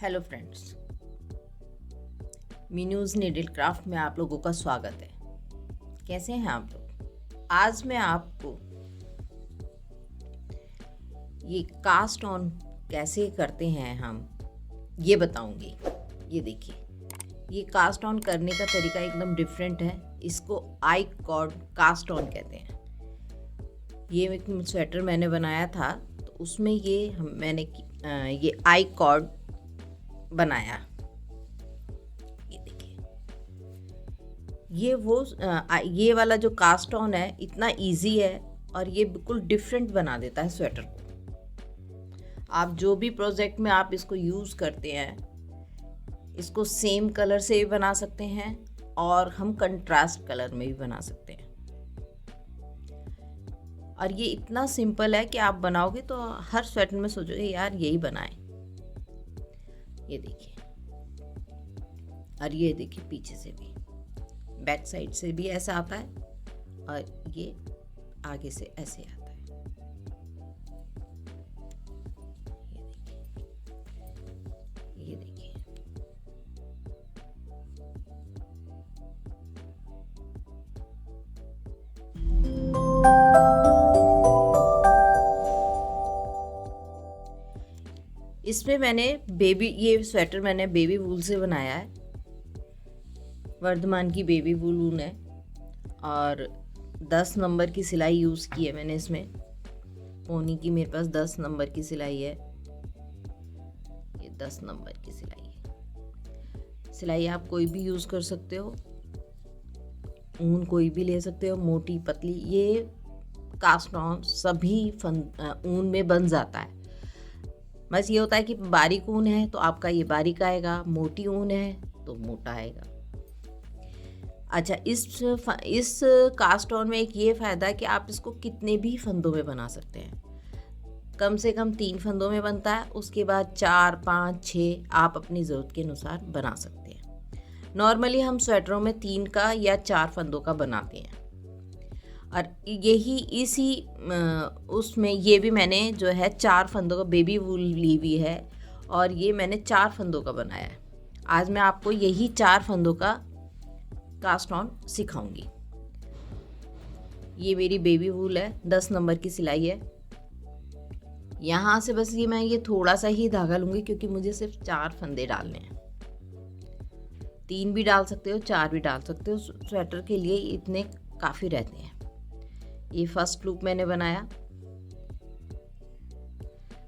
Hello friends, Meenu's needle craft में आप लोगों का स्वागत है। कैसे हैं आप लोग? आज मैं आपको ये कास्ट ऑन कैसे करते हैं हम ये बताऊंगी। ये देखिए, ये कास्ट ऑन करने का तरीका एकदम डिफरेंट है। इसको आई कॉर्ड कास्ट ऑन कहते हैं। ये एक स्वेटर मैंने बनाया था, तो उसमें मैंने ये आई कॉर्ड बनाया। ये देखिए, ये वाला जो कास्ट ऑन है इतना इजी है और ये बिल्कुल डिफरेंट बना देता है स्वेटर को। आप जो भी प्रोजेक्ट में आप इसको यूज़ करते हैं, इसको सेम कलर से भी बना सकते हैं और हम कंट्रास्ट कलर में भी बना सकते हैं। और ये इतना सिंपल है कि आप बनाओगे तो हर स्वेटर में सोचोगे यार यही बनाएं। ये देखिए, और ये देखिए पीछे से भी, बैक साइड से भी ऐसा आता है और ये आगे से ऐसे आता है। ये देखिए, इसमें ये स्वेटर मैंने बेबी वूल से बनाया है। वर्धमान की बेबी वूल ऊन है और 10 नंबर की सिलाई यूज़ की है मैंने इसमें। पोनी की मेरे पास 10 नंबर की सिलाई है। ये 10 नंबर की सिलाई है। सिलाई आप कोई भी यूज़ कर सकते हो, ऊन कोई भी ले सकते हो, मोटी पतली। ये कास्ट ऑन सभी ऊन में बन जाता है। बस ये होता है कि बारीक ऊन है तो आपका ये बारीक आएगा, मोटी ऊन है तो मोटा आएगा। अच्छा, इस कास्ट ऑन में एक ये फ़ायदा है कि आप इसको कितने भी फंदों में बना सकते हैं। कम से कम 3 फंदों में बनता है, उसके बाद 4, 5, 6 आप अपनी ज़रूरत के अनुसार बना सकते हैं। नॉर्मली हम स्वेटरों में 3 का या 4 फंदों का बनाते हैं। और उसमें ये भी मैंने जो है 4 फंदों का बेबी वूल ली हुई है और ये मैंने 4 फंदों का बनाया है। आज मैं आपको यही 4 फंदों का कास्ट ऑन सिखाऊंगी। ये मेरी बेबी वूल है, 10 नंबर की सिलाई है। यहाँ से बस मैं ये थोड़ा सा ही धागा लूँगी क्योंकि मुझे सिर्फ 4 फंदे डालने हैं। 3 भी डाल सकते हो, 4 भी डाल सकते हो, स्वेटर के लिए इतने काफ़ी रहते हैं। ये फर्स्ट लूप मैंने बनाया।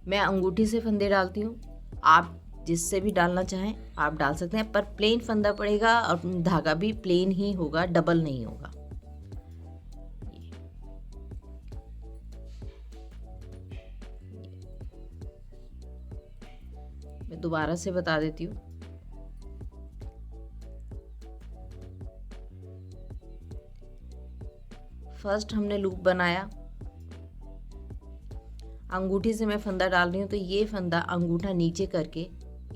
मैं अंगूठी से फंदे डालती हूँ, आप जिससे भी डालना चाहें आप डाल सकते हैं, पर प्लेन फंदा पड़ेगा और धागा भी प्लेन ही होगा, डबल नहीं होगा। मैं दोबारा से बता देती हूँ। फर्स्ट हमने लूप बनाया, अंगूठी से मैं फंदा डाल रही हूँ तो ये फंदा अंगूठा नीचे करके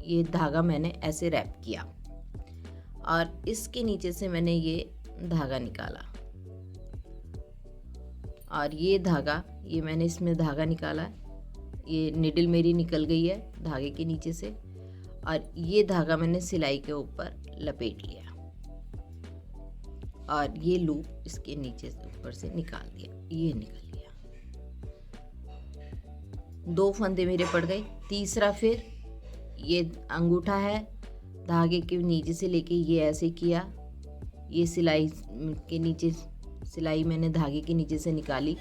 ये धागा मैंने ऐसे रैप किया और इसके नीचे से मैंने ये धागा निकाला और ये धागा, ये मैंने इसमें धागा निकाला। ये निडल मेरी निकल गई है धागे के नीचे से और ये धागा मैंने सिलाई के ऊपर लपेट लिया और ये लूप इसके नीचे से ऊपर से निकाल दिया। ये निकल गया, 2 फंदे मेरे पड़ गए। तीसरा, फिर ये अंगूठा है, धागे के नीचे से लेके ये ऐसे किया, ये सिलाई के नीचे, सिलाई मैंने धागे के नीचे से निकाली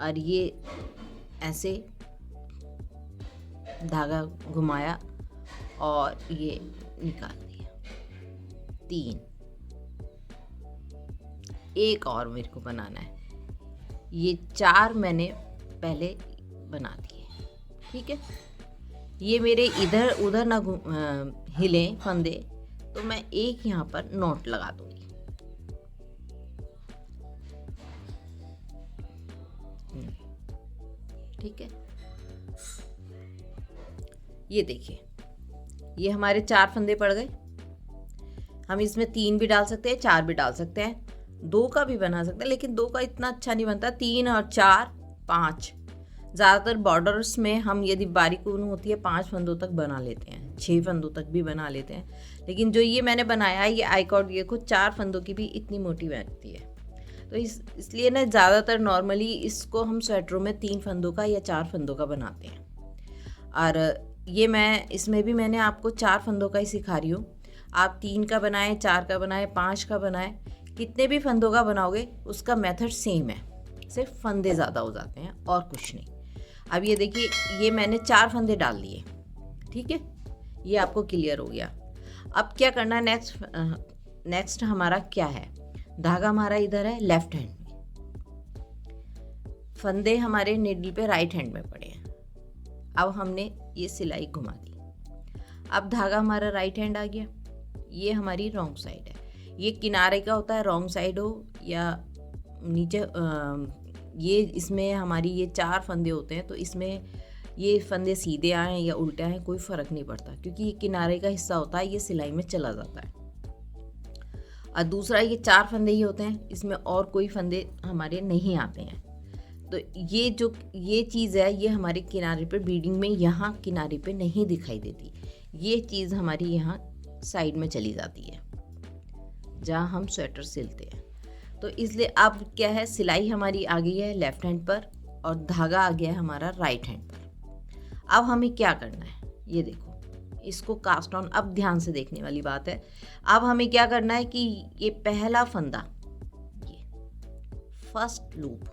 और ये ऐसे धागा घुमाया और ये निकाल दिया। 3, एक और मेरे को बनाना है। ये 4 मैंने पहले बना दिए, ठीक है। ये मेरे इधर उधर ना हिले फंदे तो मैं एक यहाँ पर नॉट लगा दूंगी। ठीक है, ये देखिए, ये हमारे 4 फंदे पड़ गए। हम इसमें 3 भी डाल सकते हैं, 4 भी डाल सकते हैं, 2 का भी बना सकते हैं, लेकिन 2 का इतना अच्छा नहीं बनता। 3 और 4, 5, ज़्यादातर बॉर्डर्स में हम यदि बारीक ऊन होती है 5 फंदों तक बना लेते हैं, 6 फंदों तक भी बना लेते हैं, लेकिन जो ये मैंने बनाया है ये आई कॉर्ड, ये को 4 फंदों की भी इतनी मोटी बनती है। तो इसलिए ना ज़्यादातर नॉर्मली इसको हम स्वेटरों में 3 फंदों का या 4 फंदों का बनाते हैं। और ये मैं इसमें भी मैंने आपको 4 फंदों का ही सिखा रही हूँ। आप 3 का बनाएं, 4 का बनाएं, 5 का बनाएं, कितने भी फंदों का बनाओगे उसका मेथड सेम है, सिर्फ फंदे ज़्यादा हो जाते हैं और कुछ नहीं। अब ये देखिए, ये मैंने 4 फंदे डाल दिए, ठीक है, ये आपको क्लियर हो गया। अब क्या करना है, नेक्स्ट हमारा क्या है, धागा हमारा इधर है लेफ्ट हैंड में, फंदे हमारे नीडल पे राइट हैंड में पड़े हैं। अब हमने ये सिलाई घुमा दी, अब धागा हमारा राइट हैंड आ गया, ये हमारी रॉन्ग साइड है। ये किनारे का होता है, रॉन्ग साइड हो या नीचे, ये इसमें हमारी ये 4 फंदे होते हैं, तो इसमें ये फंदे सीधे आए या उल्टे आए कोई फ़र्क नहीं पड़ता, क्योंकि ये किनारे का हिस्सा होता है, ये सिलाई में चला जाता है। और दूसरा, ये 4 फंदे ही होते हैं, इसमें और कोई फंदे हमारे नहीं आते हैं। तो ये चीज़ है, ये हमारे किनारे पे बीडिंग में यहाँ किनारे पे नहीं दिखाई देती, ये चीज़ हमारी यहाँ साइड में चली जाती है जहाँ हम स्वेटर सिलते हैं। तो इसलिए अब क्या है, सिलाई हमारी आ गई है लेफ्ट हैंड पर और धागा आ गया है हमारा राइट हैंड पर। अब हमें क्या करना है, ये देखो, इसको कास्ट ऑन, अब ध्यान से देखने वाली बात है। अब हमें क्या करना है कि ये पहला फंदा, ये फर्स्ट लूप,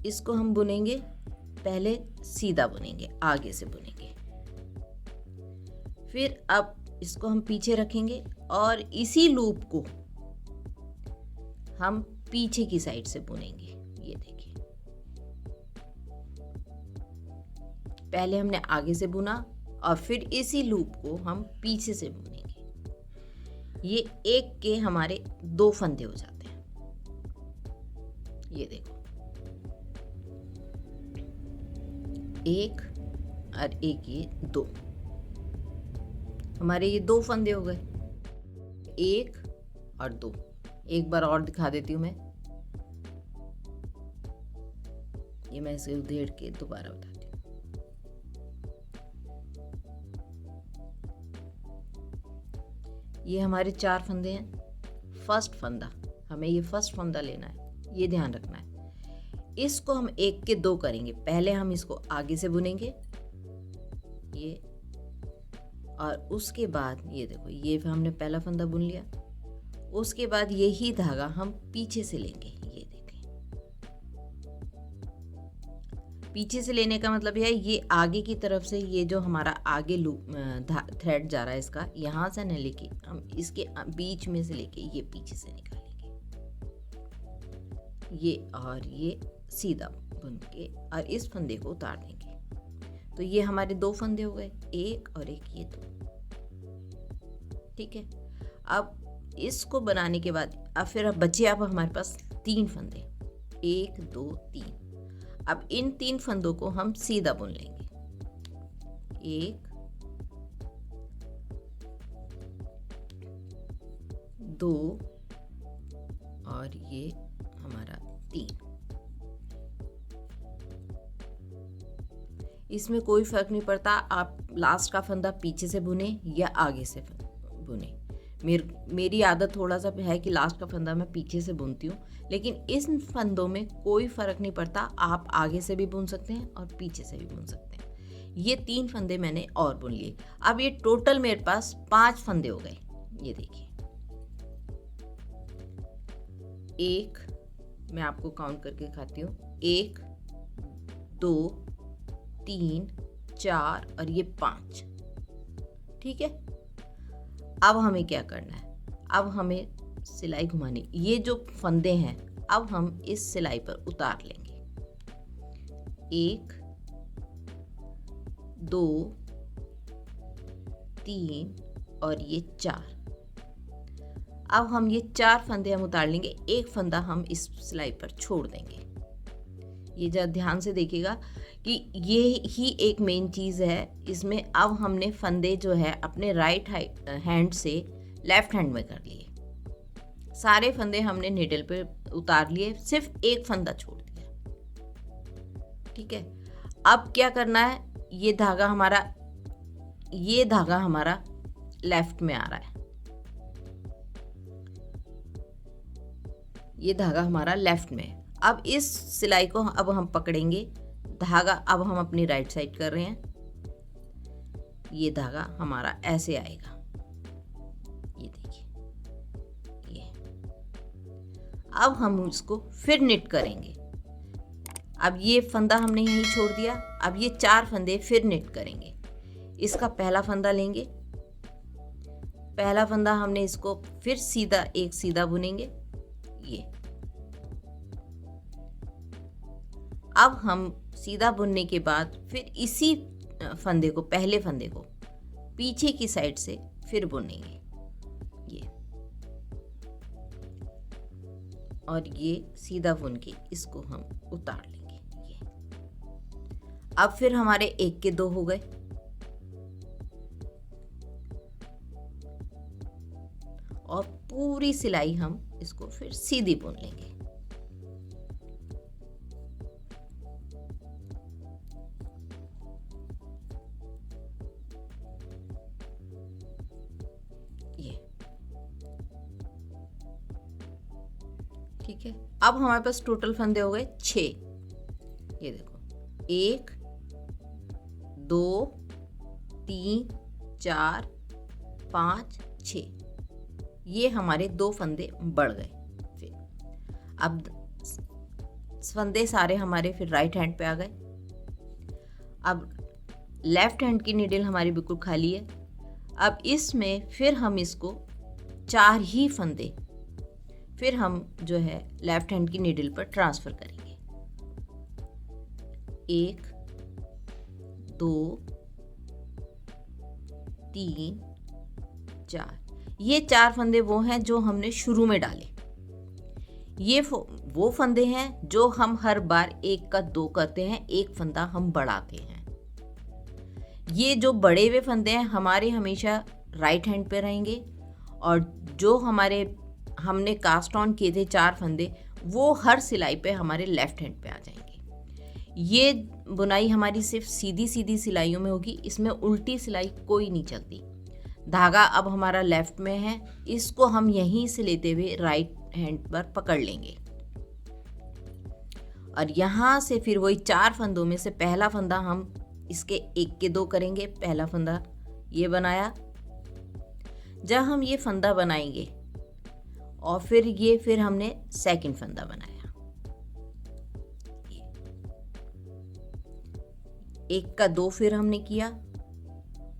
इसको हम बुनेंगे, पहले सीधा बुनेंगे, आगे से बुनेंगे, फिर अब इसको हम पीछे रखेंगे और इसी लूप को हम पीछे की साइड से बुनेंगे। ये देखिए, पहले हमने आगे से बुना और फिर इसी लूप को हम पीछे से बुनेंगे। ये एक के हमारे 2 फंदे हो जाते हैं, ये देखो, एक और एक, ये 2 हमारे, ये 2 फंदे हो गए, 1 और 2। एक बार और दिखा देती हूँ मैं, ये मैं इसे उधेड़ के दोबारा बताती हूँ। ये हमारे 4 फंदे हैं, फर्स्ट फंदा, हमें ये फर्स्ट फंदा लेना है, ये ध्यान रखना है। इसको हम 1 के 2 करेंगे, पहले हम इसको आगे से बुनेंगे, ये, और उसके बाद ये देखो, ये हमने पहला फंदा बुन लिया, उसके बाद यही धागा हम पीछे से लेंगे। ये देखें, पीछे से लेने का मतलब है ये आगे की तरफ से, ये जो हमारा आगे लूप थ्रेड जा रहा है इसका, यहाँ से न लेके हम इसके बीच में से लेके ये पीछे से निकालेंगे, ये और ये सीधा बुन के और इस फंदे को उतार देंगे। तो ये हमारे 2 फंदे हो गए, 1 और 1, ये 2, ठीक है। अब इसको बनाने के बाद अब बचे अब हमारे पास 3 फंदे, 1 2 3। अब इन 3 फंदों को हम सीधा बुन लेंगे, 1 2 और ये हमारा 3। इसमें कोई फर्क नहीं पड़ता आप लास्ट का फंदा पीछे से बुने या आगे से बुने। मेरी आदत थोड़ा सा है कि लास्ट का फंदा मैं पीछे से बुनती हूँ, लेकिन इन फंदों में कोई फ़र्क नहीं पड़ता, आप आगे से भी बुन सकते हैं और पीछे से भी बुन सकते हैं। ये 3 फंदे मैंने और बुन लिए। अब ये टोटल मेरे पास 5 फंदे हो गए। ये देखिए, 1, मैं आपको काउंट करके दिखाती हूँ, 1 2 3 4 और ये 5, ठीक है। अब हमें क्या करना है, अब हमें सिलाई घुमानी, ये जो फंदे हैं अब हम इस सिलाई पर उतार लेंगे, 1 2 3 और ये 4। अब हम ये 4 फंदे हम उतार लेंगे, एक फंदा हम इस सिलाई पर छोड़ देंगे। ये जरा ध्यान से देखिएगा कि ये ही एक मेन चीज़ है इसमें। अब हमने फंदे जो है अपने राइट हैंड से लेफ्ट हैंड में कर लिए, सारे फंदे हमने नीडल पे उतार लिए, सिर्फ एक फंदा छोड़ दिया। ठीक है। अब क्या करना है, ये धागा हमारा लेफ्ट में आ रहा है, ये धागा हमारा लेफ्ट में है। अब इस सिलाई को अब हम पकड़ेंगे, धागा अब हम अपनी राइट साइड कर रहे हैं, ये धागा हमारा ऐसे आएगा, ये देखिए ये। अब हम इसको फिर निट करेंगे। अब ये फंदा हमने यहीं छोड़ दिया, अब ये 4 फंदे फिर निट करेंगे। इसका पहला फंदा लेंगे, पहला फंदा हमने इसको फिर सीधा एक सीधा बुनेंगे, ये। अब हम सीधा बुनने के बाद फिर इसी फंदे को, पहले फंदे को पीछे की साइड से फिर बुनेंगे, ये। और ये सीधा बुन के इसको हम उतार लेंगे, ये। अब फिर हमारे 1 के 2 हो गए, और पूरी सिलाई हम इसको फिर सीधी बुन लेंगे। ये ठीक है। अब हमारे पास टोटल फंदे हो गए 6, ये देखो 1 2 3 4 5 6, ये हमारे 2 फंदे बढ़ गए। फिर अब फंदे सारे हमारे फिर राइट हैंड पे आ गए। अब लेफ्ट हैंड की नीडल हमारी बिल्कुल खाली है। अब इसमें फिर हम इसको 4 ही फंदे फिर हम जो है लेफ्ट हैंड की नीडल पर ट्रांसफर करेंगे। 1 2 3 4, ये 4 फंदे वो हैं जो हमने शुरू में डाले। ये वो फंदे हैं जो हम हर बार 1 का 2 करते हैं, एक फंदा हम बढ़ाते हैं। ये जो बड़े हुए फंदे हैं हमारे हमेशा राइट हैंड पे रहेंगे, और जो हमने कास्ट ऑन किए थे 4 फंदे, वो हर सिलाई पे हमारे लेफ्ट हैंड पे आ जाएंगे। ये बुनाई हमारी सिर्फ सीधी सीधी सिलाइयों में होगी, इसमें उल्टी सिलाई कोई नहीं चलती। धागा अब हमारा लेफ्ट में है, इसको हम यहीं से लेते हुए राइट हैंड पर पकड़ लेंगे, और यहाँ से फिर वही 4 फंदों में से पहला फंदा हम इसके 1 के 2 करेंगे। पहला फंदा ये बनाया। जब हम ये फंदा बनाएंगे और फिर हमने सेकंड फंदा बनाया, 1 का 2 फिर हमने किया,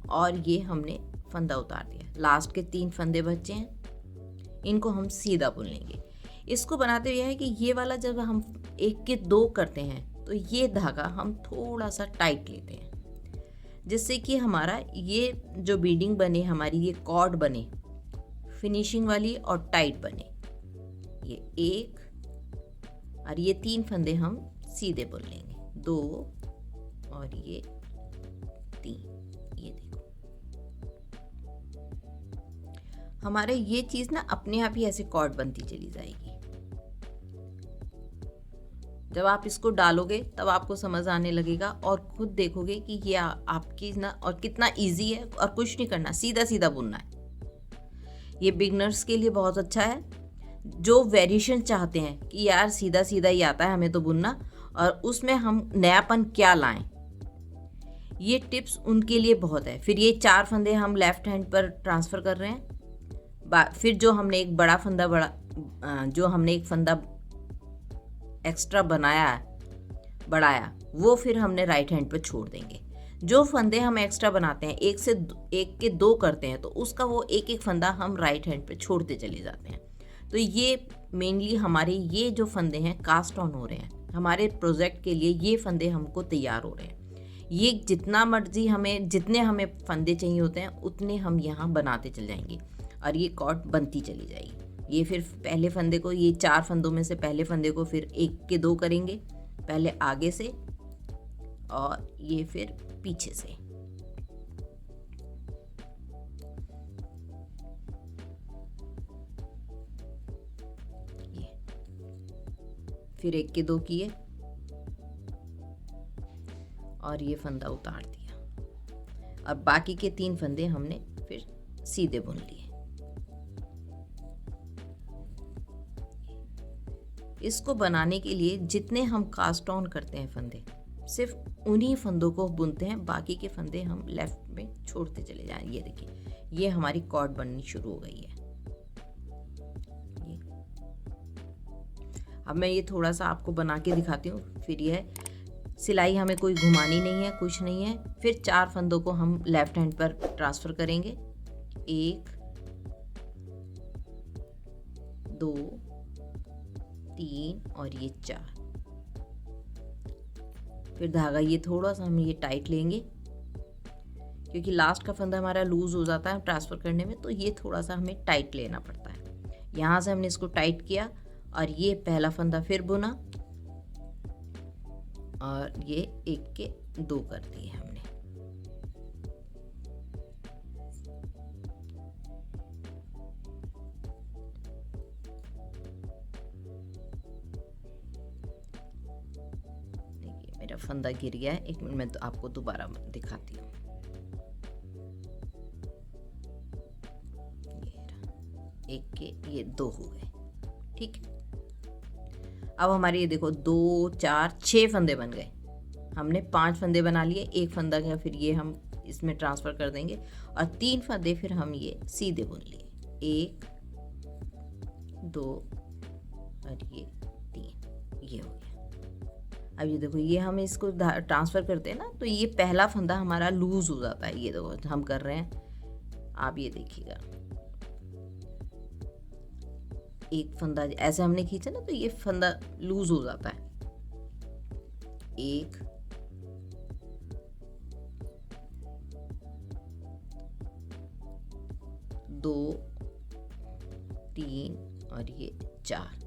और ये हमने फंदा उतार दिया। लास्ट के 3 फंदे बचे हैं, इनको हम सीधा बुन लेंगे। इसको बनाते हुए है कि ये वाला जब हम 1 के 2 करते हैं तो ये धागा हम थोड़ा सा टाइट लेते हैं, जिससे कि हमारा ये जो बीडिंग बने, हमारी ये कॉर्ड बने फिनिशिंग वाली और टाइट बने। ये 1 और ये 3 फंदे हम सीधे बुन लेंगे, 2 और ये 3। ये देखो हमारे ये चीज़ ना अपने आप ही ऐसे कॉर्ड बनती चली जाएगी। जब आप इसको डालोगे तब आपको समझ आने लगेगा, और खुद देखोगे कि ये आपकी ना और कितना इजी है, और कुछ नहीं करना, सीधा सीधा बुनना है। ये बिगनर्स के लिए बहुत अच्छा है, जो वेरिएशन चाहते हैं कि यार सीधा सीधा ही आता है हमें तो बुनना, और उसमें हम नयापन क्या लाएं। ये टिप्स उनके लिए बहुत है। फिर ये 4 फंदे हम लेफ्ट हैंड पर ट्रांसफ़र कर रहे हैं। फिर जो हमने एक फंदा एक्स्ट्रा बढ़ाया, वो फिर हमने राइट हैंड पे छोड़ देंगे। जो फंदे हम एक्स्ट्रा बनाते हैं, 1 के 2 करते हैं, तो उसका वो एक एक फंदा हम राइट हैंड पे छोड़ते चले जाते हैं। तो ये मेनली हमारे ये जो फंदे हैं कास्ट ऑन हो रहे हैं, हमारे प्रोजेक्ट के लिए ये फंदे हमको तैयार हो रहे हैं। ये जितने हमें फंदे चाहिए होते हैं उतने हम यहाँ बनाते चले जाएंगे, और ये कॉर्ड बनती चली जाएगी। ये फिर पहले फंदे को, ये 4 फंदों में से पहले फंदे को फिर 1 के 2 करेंगे, पहले आगे से और ये फिर पीछे से। ये फिर 1 के 2 किए, और ये फंदा उतार दिया। और बाकी के 3 फंदे हमने फिर सीधे बुन लिए। इसको बनाने के लिए जितने हम कास्ट ऑन करते हैं फंदे, सिर्फ उन्हीं फंदों को बुनते हैं, बाकी के फंदे हम लेफ्ट में छोड़ते चले जाएं। ये देखिए, ये हमारी कॉर्ड बननी शुरू हो गई है। अब मैं ये थोड़ा सा आपको बना के दिखाती हूँ। फिर यह सिलाई हमें कोई घुमानी नहीं है, कुछ नहीं है। फिर 4 फंदों को हम लेफ्ट हैंड पर ट्रांसफर करेंगे। 1 2 3 और ये 4। फिर धागा ये थोड़ा सा हम ये टाइट लेंगे, क्योंकि लास्ट का फंदा हमारा लूज हो जाता है ट्रांसफर करने में, तो ये थोड़ा सा हमें टाइट लेना पड़ता है। यहाँ से हमने इसको टाइट किया और ये पहला फंदा फिर बुना और ये 1 के 2 कर दिए हमने। देखिए मेरा फंदा गिर गया है। 1 मिनट में तो आपको दोबारा दिखाती हूँ। एक के ये 2 हो गए, ठीक है। अब हमारे ये देखो 2 4 6 फंदे बन गए। हमने 5 फंदे बना लिए, 1 फंदा का फिर ये हम इसमें ट्रांसफर कर देंगे और 3 फंदे फिर हम ये सीधे बुन लिए। 1 2 और ये 3, ये हो गया। अब ये देखो, ये हम इसको ट्रांसफर करते हैं ना, तो ये पहला फंदा हमारा लूज हो जाता है। ये देखो हम कर रहे हैं, आप ये देखिएगा, एक फंदा ऐसे हमने खींचा ना, तो ये फंदा लूज हो जाता है। 1 2 3 और ये 4।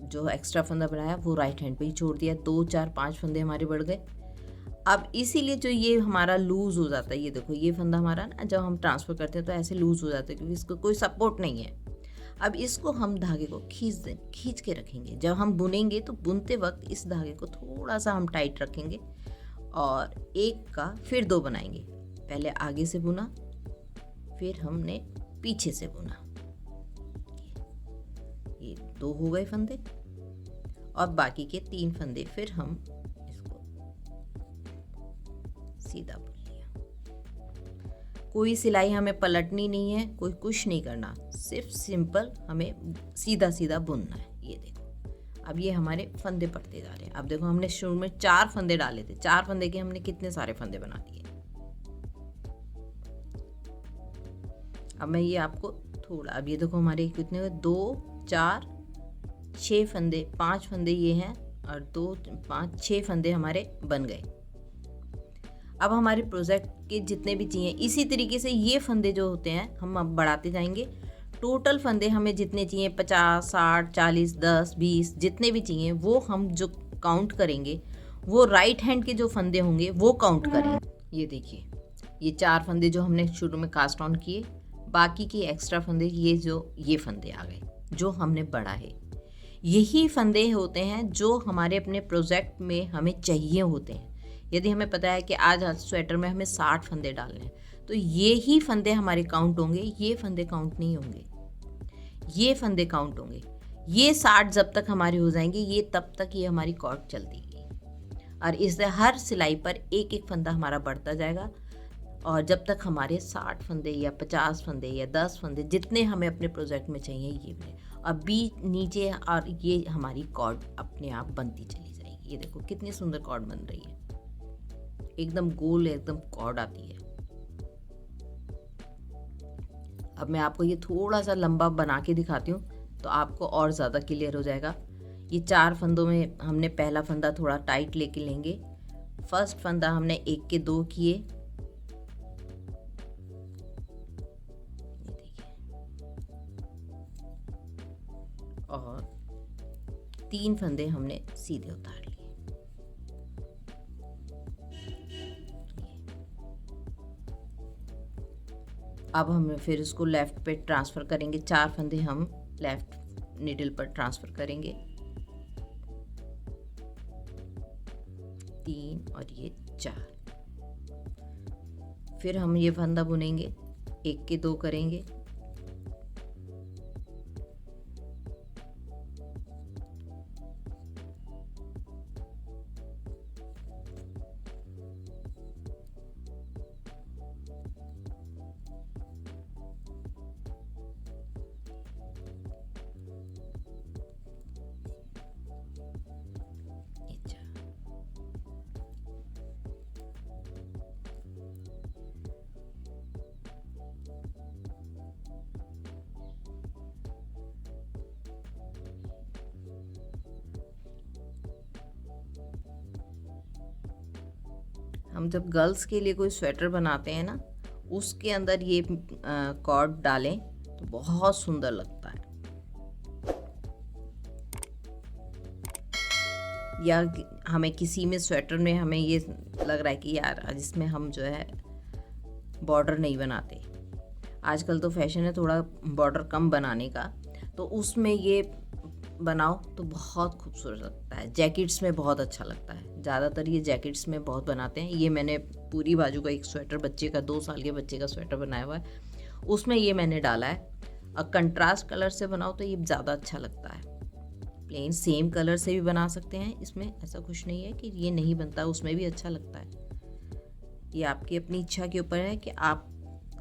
जो एक्स्ट्रा फंदा बनाया वो राइट हैंड पे ही छोड़ दिया। 2 4 5 फंदे हमारे बढ़ गए। अब इसीलिए जो ये हमारा लूज हो जाता है, ये देखो ये फंदा हमारा ना जब हम ट्रांसफर करते हैं तो ऐसे लूज हो जाता है, क्योंकि इसको कोई सपोर्ट नहीं है। अब इसको हम धागे को खींच के रखेंगे। जब हम बुनेंगे तो बुनते वक्त इस धागे को थोड़ा सा हम टाइट रखेंगे और 1 का फिर 2 बनाएंगे। पहले आगे से बुना, फिर हमने पीछे से बुना। ये 2 हो गए फंदे और बाकी के 3 फंदे फिर हम इसको सीधा बुन लिया। कोई सिलाई हमें पलटनी नहीं है, कोई कुछ नहीं करना, सिर्फ सिंपल हमें सीधा सीधा बुनना है। ये देखो, अब ये हमारे फंदे पड़ते जा रहे हैं। अब देखो, हमने शुरू में 4 फंदे डाले थे, 4 फंदे के हमने कितने सारे फंदे बना दिए। अब मैं ये आपको थोड़ा, अब ये देखो हमारे कितने हुए, 2 4 6 फंदे, 5 फंदे ये हैं और 2 5 6 फंदे हमारे बन गए। अब हमारे प्रोजेक्ट के जितने भी चाहिए, इसी तरीके से ये फंदे जो होते हैं हम अब बढ़ाते जाएंगे। टोटल फंदे हमें जितने चाहिए, 50 60 40 10 20 जितने भी चाहिए, वो हम जो काउंट करेंगे, वो राइट हैंड के जो फंदे होंगे वो काउंट करेंगे। ये देखिए, ये 4 फंदे जो हमने शुरू में कास्ट ऑन किए, बाकी के एक्स्ट्रा फंदे ये फंदे आ गए जो हमने बढ़ा है। यही फंदे होते हैं जो हमारे अपने प्रोजेक्ट में हमें चाहिए होते हैं। यदि हमें पता है कि आज स्वेटर में हमें 60 फंदे डालने हैं, तो ये ही फंदे हमारे काउंट होंगे, ये फंदे काउंट नहीं होंगे, ये फंदे काउंट होंगे। ये 60 जब तक हमारे हो जाएंगे, ये तब तक ये हमारी कॉर्ड चलती है और इससे हर सिलाई पर एक एक फंदा हमारा बढ़ता जाएगा। और जब तक हमारे 60 फंदे या 50 फंदे या 10 फंदे जितने हमें अपने प्रोजेक्ट में चाहिए ये बने, और बीच नीचे और ये हमारी कॉर्ड अपने आप बनती चली जाएगी। ये देखो कितनी सुंदर कॉर्ड बन रही है, एकदम गोल, एकदम कॉर्ड आती है। अब मैं आपको ये थोड़ा सा लंबा बना के दिखाती हूँ तो आपको और ज़्यादा क्लियर हो जाएगा। ये 4 फंदों में हमने पहला फंदा थोड़ा टाइट लेके लेंगे। फर्स्ट फंदा हमने 1 के 2 किए, और 3 फंदे हमने सीधे उतार लिए। अब हम फिर इसको लेफ़्ट पे ट्रांसफ़र करेंगे। 4 फंदे हम लेफ़्ट नीडल पर ट्रांसफ़र करेंगे, 3 और 4। फिर हम ये फंदा बुनेंगे, 1 के 2 करेंगे, हम जब गर्ल्स के लिए कोई स्वेटर बनाते हैं ना, उसके अंदर ये कॉर्ड डालें तो बहुत सुंदर लगता है। या हमें किसी में स्वेटर में हमें ये लग रहा है कि यार इसमें हम जो है बॉर्डर नहीं बनाते, आजकल तो फैशन है थोड़ा बॉर्डर कम बनाने का, तो उसमें ये बनाओ तो बहुत खूबसूरत लगता है। जैकेट्स में बहुत अच्छा लगता है, ज़्यादातर ये जैकेट्स में बहुत बनाते हैं। ये मैंने पूरी बाजू का एक स्वेटर, बच्चे का 2 साल के बच्चे का स्वेटर बनाया हुआ है, उसमें ये मैंने डाला है। और कंट्रास्ट कलर से बनाओ तो ये ज़्यादा अच्छा लगता है। प्लेन सेम कलर से भी बना सकते हैं, इसमें ऐसा कुछ नहीं है कि ये नहीं बनता, उसमें भी अच्छा लगता है। ये आपकी अपनी इच्छा के ऊपर है कि आप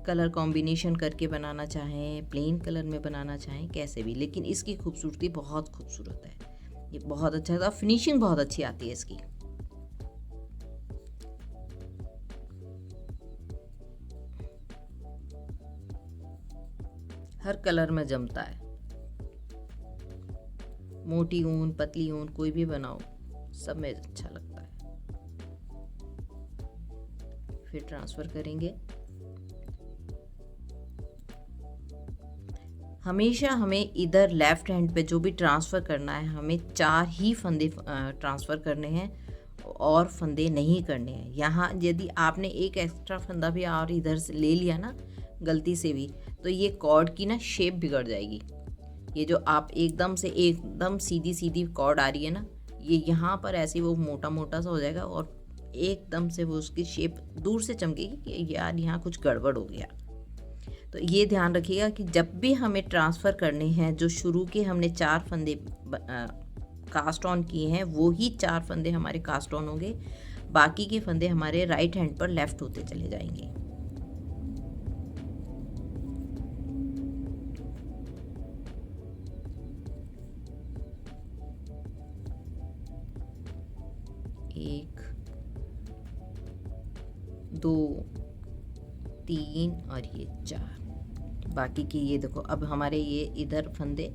कलर कॉम्बिनेशन करके बनाना चाहें, प्लेन कलर में बनाना चाहें, कैसे भी, लेकिन इसकी खूबसूरती बहुत खूबसूरत है। ये बहुत अच्छा था, फिनिशिंग बहुत अच्छी आती है इसकी। हर कलर में जमता है, मोटी ऊन पतली ऊन कोई भी बनाओ सब में अच्छा लगता है। फिर ट्रांसफ़र करेंगे। हमेशा हमें इधर लेफ़्ट हैंड पे जो भी ट्रांसफ़र करना है, हमें 4 ही फंदे ट्रांसफ़र करने हैं और फंदे नहीं करने हैं। यहाँ यदि आपने एक एक्स्ट्रा फंदा भी और इधर से ले लिया ना गलती से भी, तो ये कॉर्ड की ना शेप बिगड़ जाएगी। ये जो आप एकदम सीधी सीधी कॉर्ड आ रही है ना, ये यहाँ पर ऐसे वो मोटा मोटा सा हो जाएगा और एकदम से वो उसकी शेप दूर से चमकेगी कि यार यहाँ कुछ गड़बड़ हो गया। तो ये ध्यान रखिएगा कि जब भी हमें ट्रांसफ़र करने हैं, जो शुरू के हमने 4 फंदे कास्ट ऑन किए हैं, वो ही 4 फंदे हमारे कास्ट ऑन होंगे, बाकी के फंदे हमारे राइट हैंड पर लेफ़्ट होते चले जाएंगे। एक, 2, 3 और ये 4। बाकी की ये देखो, अब हमारे ये इधर फंदे, ये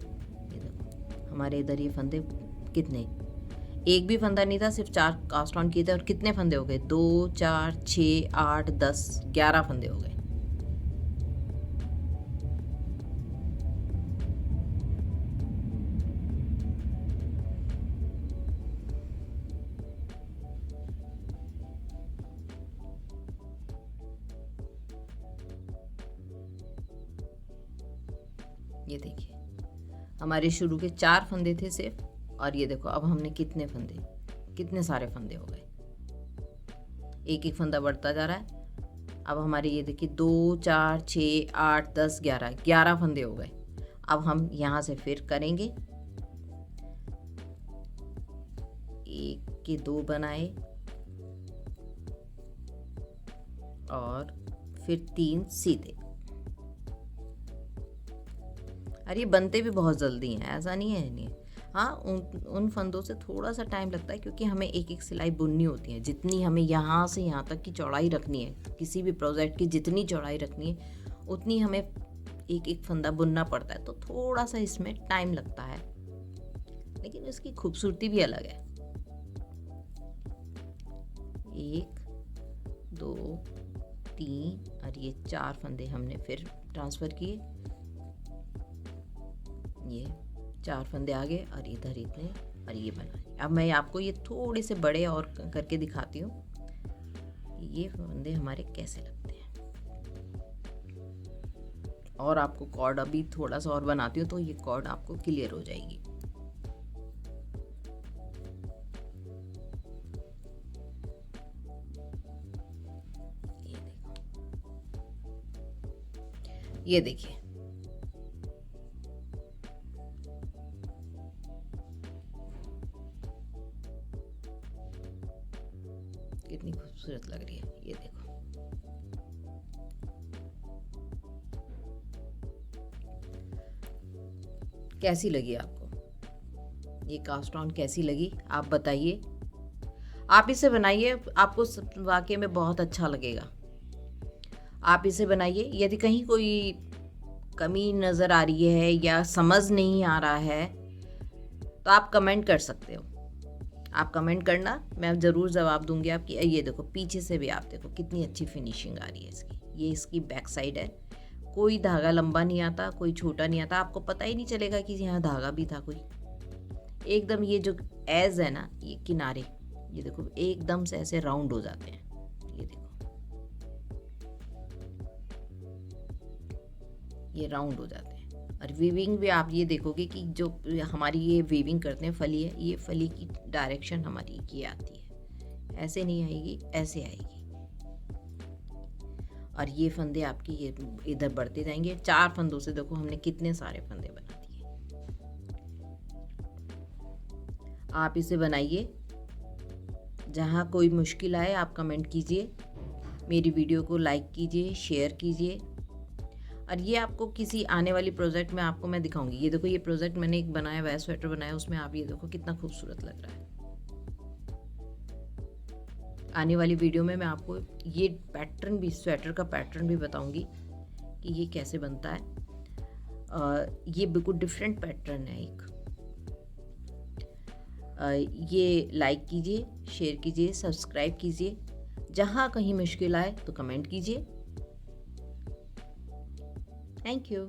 देखो हमारे इधर ये फंदे कितने, एक भी फंदा नहीं था, सिर्फ 4 कास्ट ऑन किए थे और कितने फंदे हो गए, 2, 4, 6, 8, 10, 11 फंदे हो गए। ये देखिए हमारे शुरू के 4 फंदे थे सिर्फ, और ये देखो अब हमने कितने फंदे, कितने सारे फंदे हो गए, एक एक फंदा बढ़ता जा रहा है। अब हमारे ये देखिए 2, 4, 6, 8, 10, 11 फंदे हो गए। अब हम यहाँ से फिर करेंगे, 1 के 2 बनाए और फिर 3 सीधे। और ये बनते भी बहुत जल्दी हैं, ऐसा नहीं है। हाँ, उन फंदों से थोड़ा सा टाइम लगता है क्योंकि हमें एक एक सिलाई बुननी होती है। जितनी हमें यहाँ से यहाँ तक की चौड़ाई रखनी है, किसी भी प्रोजेक्ट की जितनी चौड़ाई रखनी है उतनी हमें एक एक फंदा बुनना पड़ता है, तो थोड़ा सा इसमें टाइम लगता है, लेकिन इसकी खूबसूरती भी अलग है। 1, 2, 3 और ये 4 फंदे हमने फिर ट्रांसफ़र किए, ये 4 फंदे आ गए और इधर इतने, और ये बनाए। अब मैं आपको ये थोड़े से बड़े और करके दिखाती हूँ ये फंदे हमारे कैसे लगते हैं। और आपको कॉर्ड अभी थोड़ा सा और बनाती हूँ तो ये कॉर्ड आपको क्लियर हो जाएगी। ये देखिए, कितनी खूबसूरत लग रही है। ये देखो, कैसी लगी आपको ये कास्ट ऑन, कैसी लगी आप बताइए। आप इसे बनाइए, आपको वाकई में बहुत अच्छा लगेगा। आप इसे बनाइए। यदि कहीं कोई कमी नज़र आ रही है या समझ नहीं आ रहा है तो आप कमेंट कर सकते हो। आप कमेंट करना, मैं ज़रूर जवाब दूंगी आपकी। ये देखो, पीछे से भी आप देखो कितनी अच्छी फिनिशिंग आ रही है इसकी। ये इसकी बैक साइड है। कोई धागा लंबा नहीं आता, कोई छोटा नहीं आता, आपको पता ही नहीं चलेगा कि यहाँ धागा भी था कोई। एकदम ये जो एज है ना, ये किनारे, ये देखो एकदम से ऐसे राउंड हो जाते हैं। ये देखो, ये राउंड हो जाते हैं। और वीविंग भी आप ये देखोगे कि जो हमारी ये वीविंग करते हैं फली है, ये फली की डायरेक्शन हमारी ये आती है, ऐसे नहीं आएगी, ऐसे आएगी। और ये फंदे आपकी ये इधर बढ़ते जाएंगे। 4 फंदों से देखो हमने कितने सारे फंदे बना दिए। आप इसे बनाइए। जहाँ कोई मुश्किल आए आप कमेंट कीजिए, मेरी वीडियो को लाइक कीजिए, शेयर कीजिए। और ये आपको किसी आने वाली प्रोजेक्ट में आपको मैं दिखाऊंगी। ये देखो, ये प्रोजेक्ट मैंने एक बनाया हुआ है, स्वेटर बनाया, उसमें आप ये देखो कितना खूबसूरत लग रहा है। आने वाली वीडियो में मैं आपको ये पैटर्न भी, स्वेटर का पैटर्न भी बताऊंगी कि ये कैसे बनता है। ये बिल्कुल डिफरेंट पैटर्न है एक। ये लाइक कीजिए, शेयर कीजिए, सब्सक्राइब कीजिए। जहाँ कहीं मुश्किल आए तो कमेंट कीजिए। Thank you.